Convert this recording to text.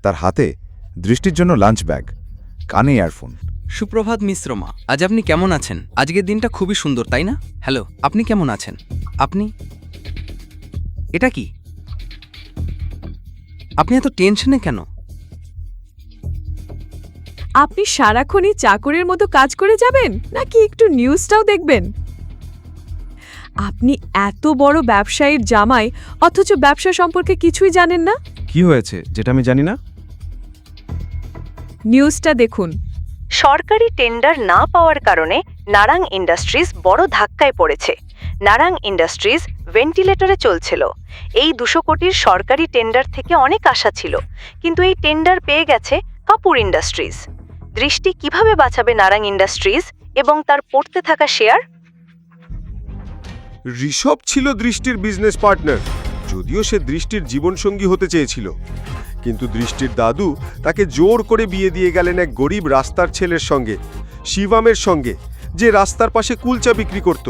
তার হাতে দৃষ্টির জন্য লাঞ্চ ব্যাগ, কানে ইয়ারফোন। সুপ্রভাত মিশ্রমা, আজ আপনি কেমন আছেন? আজকের দিনটা খুবই সুন্দর, তাই না? হ্যালো, আপনি কেমন আছেন? আপনি এটা কি? আপনি এত টেনশনে কেন? আপনি সারাক্ষণই চাকরের মতো কাজ করে যাবেন নাকি একটু নিউজটাও দেখবেন? আপনি এত বড় ব্যবসায়ীর জামাই, অথচ ব্যবসা সম্পর্কে কিছুই জানেন না। কি হয়েছে যেটা আমি জানি না? নিউজটা দেখুন। সরকারি টেন্ডার না পাওয়ার কারণে নারাং ইন্ডাস্ট্রিজ বড় ধাক্কায় পড়েছে। নারাং ইন্ডাস্ট্রিজ ভেন্টিলেটরে চলছিল। এই 200 কোটির সরকারি টেন্ডার থেকে অনেক আশা ছিল, কিন্তু এই টেন্ডার পেয়ে গেছে কাপুর ইন্ডাস্ট্রিজ। দৃষ্টি কিভাবে বাঁচাবে নারাং ইন্ডাস্ট্রিজ এবং তার পড়তে থাকা শেয়ার? ঋষভ ছিল দৃষ্টির বিজনেস পার্টনার, যদিও সে দৃষ্টির জীবনসঙ্গী হতে চেয়েছিল। কিন্তু দৃষ্টির দাদু তাকে জোর করে বিয়ে দিয়ে গেলেন এক গরিব রাস্তার ছেলের সঙ্গে, শিবামের সঙ্গে, যে রাস্তার পাশে কুলচা বিক্রি করত।